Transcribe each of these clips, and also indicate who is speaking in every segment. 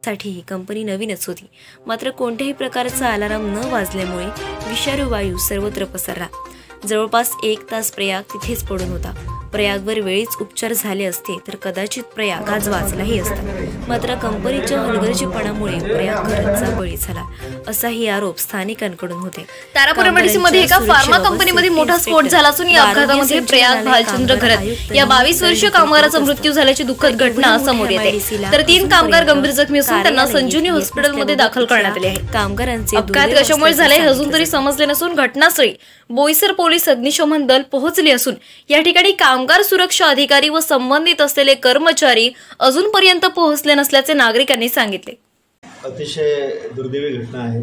Speaker 1: साठी ही कंपनी नवीनच होती, मात्र कोणत्याही प्रकारचा अलार्म न वाजल्यामुळे विषारी वायू सर्वत्र पसरला। जवळपास 1 तास प्रयाग तिथेच पडून होता। प्रयागवर वेळीच उपचार झाले असते तर कदाचित प्रयाग आज वाचलाही असता, मात्र कंपनीच्या हलगर्जीपणामुळे प्रयाग घराचा बळी झाला, असाही आरोप स्थानिकांकडून होते।
Speaker 2: तारापूर एमआयडीसीमध्ये एका फार्मा कंपनीमध्ये मोठा स्फोट झाला असून या अपघातामध्ये प्रयाग भालचंद्र घरत या 22 वर्षीय कामगाराचा मृत्यू झाल्याची दुःखद घटना समोर येते। तर 3 कामगार गंभीर जखमी असून त्यांना संजीवनी हॉस्पिटलमध्ये दाखल करण्यात आले आहे।
Speaker 1: कामगारांचे
Speaker 2: अपघात कशामुळे झाले हे अजून तरी समजले नसून घटनास्थळी बोईसर पोलीस अग्निशमन दल पोहोचले असून या ठिकाणी कामगार सुरक्षा अधिकारी व संबंधित असलेले कर्मचारी अजूनपर्यंत पोहोचले नसल्याचे नागरिकांनी सांगितले।
Speaker 3: अतिशय दुर्दैवी घटना आहे।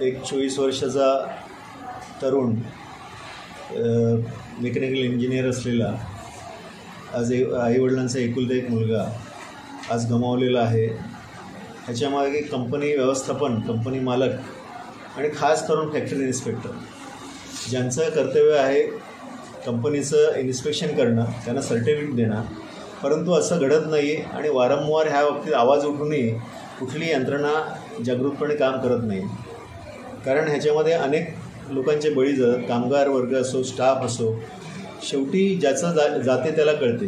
Speaker 3: एक 24 वर्षाचा तरुण मेकॅनिकल इंजिनियर असलेला आज आईवडिलांचा एकुलता एक मुलगा आज गमावलेला आहे। ह्याच्यामागे कंपनी व्यवस्थापन, कंपनी मालक आणि खास करून फॅक्टरी इन्स्पेक्टर ज्यांचं कर्तव्य आहे कंपनीचं इन्स्पेक्शन करणं, त्यांना सर्टिफिकेट देणं, परंतु असं घडत नाही आणि वारंवार ह्या बाबतीत आवाज उठूनही कुठली यंत्रणा जागृतपणे काम करत नाही। कारण ह्याच्यामध्ये अनेक लोकांचे बळी जातात, कामगार वर्ग असो, स्टाफ असो, शेवटी ज्याचं जाते त्याला कळते।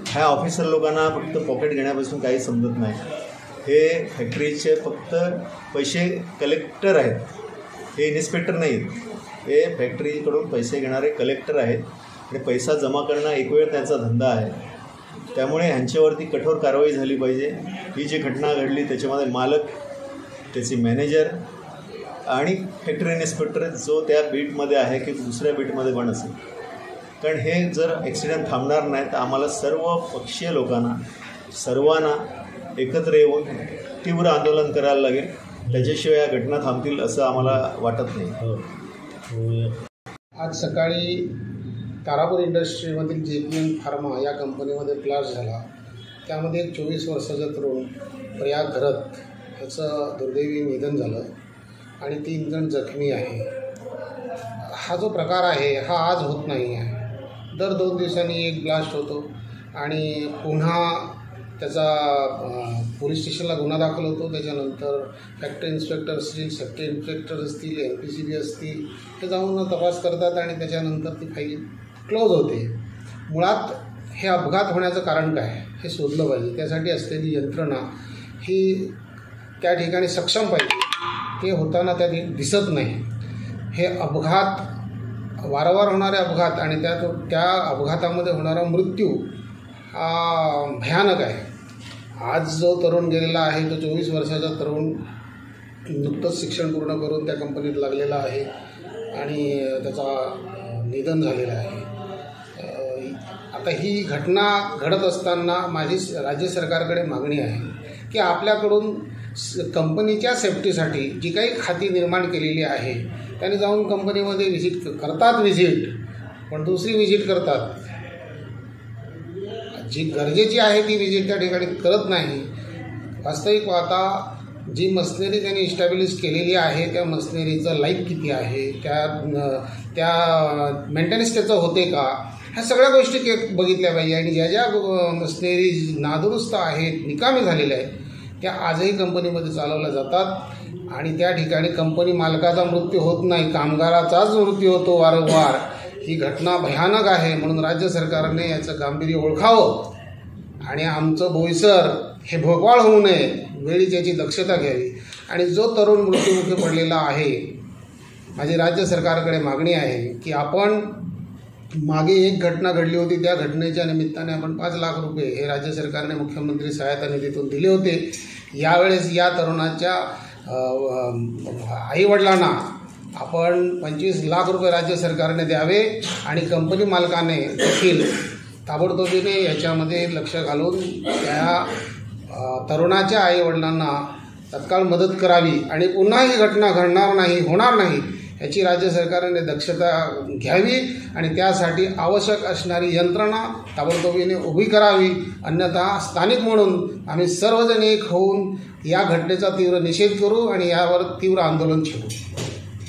Speaker 3: ह्या ऑफिसर लोकांना फक्त पॉकेट घेण्यापासून काही समजत नाही। हे फॅक्टरीचे फक्त पैसे कलेक्टर आहेत, हे इन्स्पेक्टर नाही आहेत, हे फॅक्टरीकडून पैसे घेणारे कलेक्टर आहेत आणि पैसा जमा करणं एक वेळ त्यांचा धंदा आहे। त्यामुळे ह्यांच्यावरती कठोर कारवाई झाली पाहिजे। ही जी घटना घडली त्याच्यामध्ये मालक, त्याचे मॅनेजर आणि फॅक्टरी इन्स्पेक्टर जो त्या बीटमध्ये आहे की दुसऱ्या बीटमध्ये पण असेल, कारण हे जर ॲक्सिडेंट थांबणार नाही तर आम्हाला सर्व पक्षीय लोकांना, सर्वांना एकत्र येऊन तीव्र आंदोलन करायला लागेल। त्याच्याशिवाय या घटना थांबतील असं आम्हाला वाटत नाही।
Speaker 4: आज सकाळी तारापूर इंडस्ट्रीमधील JPN फार्मा या कंपनीमध्ये ब्लास्ट झाला। त्यामध्ये एक 24 वर्षाचा तरुण प्रयाग घरत याचं दुर्दैवी निधन झालं आणि 3 जण जखमी आहे। हा जो प्रकार आहे हा आज होत नाही आहे। दर 2 दिवसांनी एक ब्लास्ट होतो आणि पुन्हा त्याचा पोलीस स्टेशनला गुन्हा दाखल होतो। त्याच्यानंतर फॅक्टरी इन्स्पेक्टर असतील, सेफ्टी इन्स्पेक्टर असतील, MPCB असतील, ते जाऊन तपास करतात आणि त्याच्यानंतर ती फाईल क्लोज होते। मुळात हे अपघात होण्याचं कारण काय हे शोधलं पाहिजे। त्यासाठी असलेली यंत्रणा ही त्या ठिकाणी सक्षम पाहिजे। ते होताना त्या दिसत नाही। हे अपघात, वारंवार होणारे अपघात आणि त्या अपघातामध्ये होणारा मृत्यू भयानक आहे। आज जो तरुण गेलेला आहे तो 24 वर्षाचा तरुण नुकतंच शिक्षण पूर्ण करून त्या कंपनीत लागलेला आहे आणि त्याचा निधन झालेलं आहे। आता ही घटना घडत असताना माझी राज्य सरकारकडे मागणी आहे की आपल्याकडून कंपनीच्या सेफ्टीसाठी जी काही खाती निर्माण केलेली आहे त्यांनी जाऊन कंपनीमध्ये व्हिजिट करतात, पण दुसरी व्हिजिट करतात, जी गरजेची आहे ती व्हिजिट त्या ठिकाणी करत नाही। वास्तविक पाहता जी मशिनरी त्यांनी इस्टॅब्लिश केलेली आहे त्या मशिनरीचं लाईफ किती आहे, त्या मेंटेनन्स त्याचं होते का, ह्या सगळ्या गोष्टी बघितल्या पाहिजे। आणि ज्या ज्या मशिनरी नादुरुस्त आहेत, निकामी झालेल्या आहेत, त्या आजही कंपनीमध्ये चालवल्या जातात आणि त्या ठिकाणी कंपनी मालकाचा मृत्यू होत नाही, कामगाराचाच मृत्यू होतो वारंवार। ही घटना भयानक आहे, म्हणून राज्य सरकारने याचं गांभीर्य ओळखावं आणि आमचं बोईसर हे भोकाळ होऊ नये, वेळीच याची दक्षता घ्यावी। आणि जो तरुण मृत्युमुखी पडलेला आहे, माझी राज्य सरकारकडे मागणी आहे की आपण मागे एक घटना घडली होती, त्या घटनेच्या निमित्ताने आपण 5 लाख रुपये हे राज्य सरकारने मुख्यमंत्री सहायता निधीतून दिले होते। यावेळेस या तरुणाच्या आईवडिलांना आपण 25 लाख रुपये राज्य सरकारने द्यावे आणि कंपनी मालकाने देखील ताबडतोबीने याच्यामध्ये लक्ष घालून त्या तरुणाच्या आईवडिलांना तत्काळ मदत करावी आणि पुन्हा ही घटना घडणार नाही, होणार नाही याची राज्य सरकारने दक्षता घ्यावी आणि त्यासाठी आवश्यक असणारी यंत्रणा ताबडतोबीने उभी करावी। अन्यथा स्थानिक म्हणून आम्ही सर्वजण एक होऊन या घटनेचा तीव्र निषेध करू आणि यावर तीव्र आंदोलन छेडू।